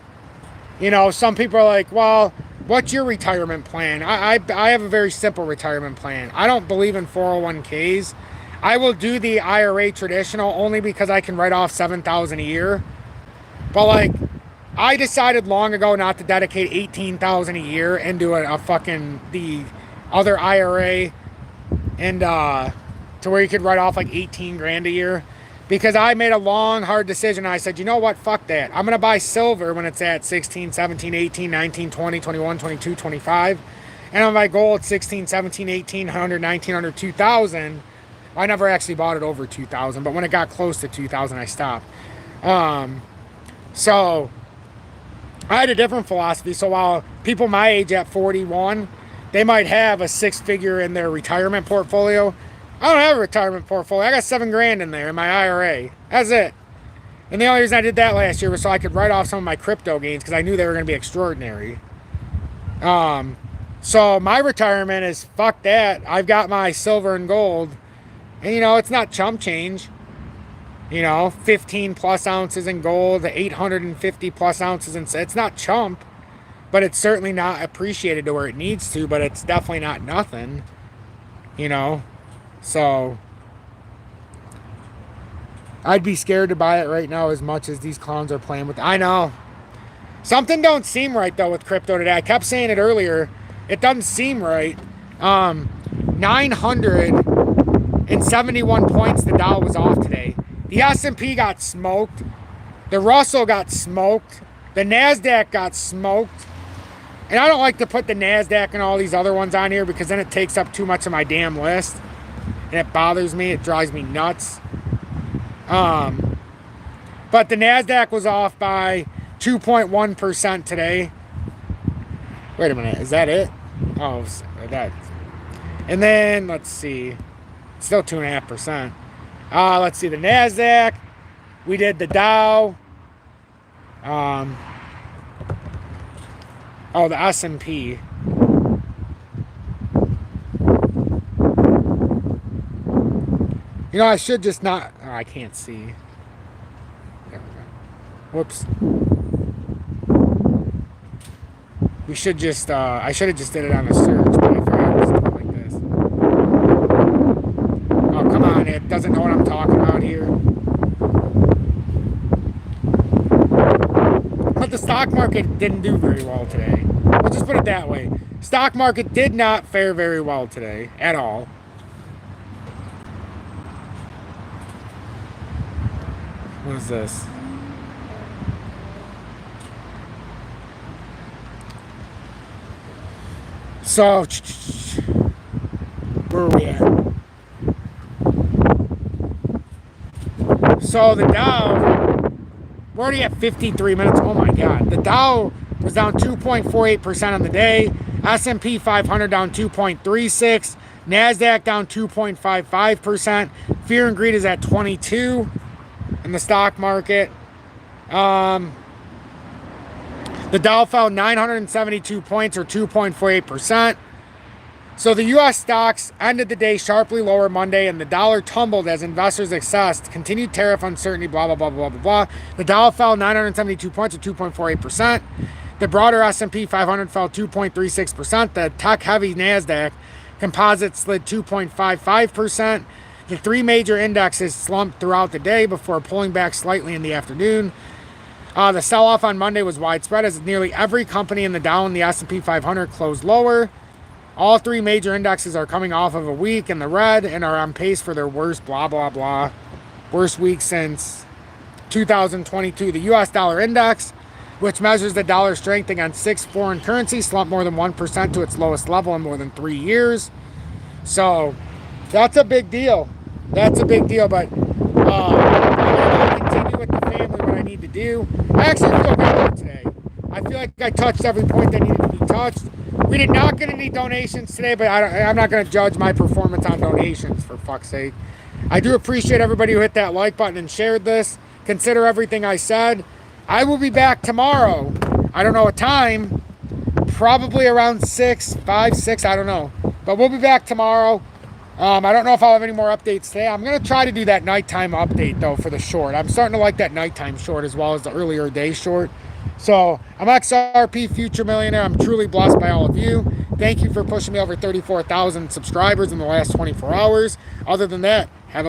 you know, some people are like, well, what's your retirement plan? I have a very simple retirement plan. I don't believe in 401ks. I will do the IRA traditional only because I can write off $7,000 a year. But like, I decided long ago not to dedicate $18,000 a year into a fucking the other IRA and to where you could write off like 18 grand a year. Because I made a long, hard decision. I said, you know what? Fuck that. I'm going to buy silver when it's at 16, 17, 18, 19, 20, 21, 22, 25. And on my goal at 16, 17, 18, 100, 1900, 2000. I never actually bought it over 2000. But when it got close to 2000, I stopped. So I had a different philosophy. So while people my age at 41, they might have a 6-figure in their retirement portfolio. I don't have a retirement portfolio. I got 7 grand in there in my IRA. That's it. And the only reason I did that last year was so I could write off some of my crypto gains because I knew they were going to be extraordinary. So my retirement is fuck that. I've got my silver and gold. And, you know, it's not chump change. You know, 15 plus ounces in gold, 850 plus ounces in... It's not chump. But it's certainly not appreciated to where it needs to. But it's definitely not nothing. You know. So I'd be scared to buy it right now as much as these clowns are playing with. I know. Something don't seem right though with crypto today. I kept saying it earlier. It doesn't seem right. 971 points the Dow was off today. The S&P got smoked. The Russell got smoked. The NASDAQ got smoked. And I don't like to put the NASDAQ and all these other ones on here because then it takes up too much of my damn list. And it bothers me. It drives me nuts. But the NASDAQ was off by 2.1% today. Wait a minute. Is that it? Oh, that. And then, let's see. Still 2.5%. Let's see. The NASDAQ. We did the Dow. Oh, the S&P. You know, I should just not... Oh, I can't see. There we go. Whoops. We should just... I should have just did it on a search, but I forgot to do it like this. Oh, come on. It doesn't know what I'm talking about here. But the stock market didn't do very well today. We'll just put it that way. Stock market did not fare very well today at all. What is this? So, where are we at? So the Dow, we're already at 53 minutes. Oh my God. The Dow was down 2.48% on the day. S&P 500 down 2.36. NASDAQ down 2.55%. Fear and greed is at 22 in the stock market. The Dow fell 972 points or 2.48%. So the U.S. stocks ended the day sharply lower Monday, and the dollar tumbled as investors assessed continued tariff uncertainty, blah, blah, blah, blah, blah, blah. The Dow fell 972 points or 2.48%. The broader S&P 500 fell 2.36%. The tech-heavy NASDAQ composite slid 2.55%. The three major indexes slumped throughout the day before pulling back slightly in the afternoon. The sell-off on Monday was widespread as nearly every company in the Dow and the S&P 500 closed lower. All three major indexes are coming off of a week in the red and are on pace for their worst blah, blah, blah. Worst week since 2022. The U.S. dollar index, which measures the dollar strength against 6 foreign currencies, slumped more than 1% to its lowest level in more than 3 years. So that's a big deal. That's a big deal, but I'm going to continue with the family what I need to do. I actually feel good about today. I feel like I touched every point that needed to be touched. We did not get any donations today, but I'm not going to judge my performance on donations, for fuck's sake. I do appreciate everybody who hit that like button and shared this. Consider everything I said. I will be back tomorrow. I don't know what time. Probably around 5, 6, I don't know. But we'll be back tomorrow. I don't know if I'll have any more updates today. I'm going to try to do that nighttime update, though, for the short. I'm starting to like that nighttime short as well as the earlier day short. So I'm XRP Future Millionaire. I'm truly blessed by all of you. Thank you for pushing me over 34,000 subscribers in the last 24 hours. Other than that,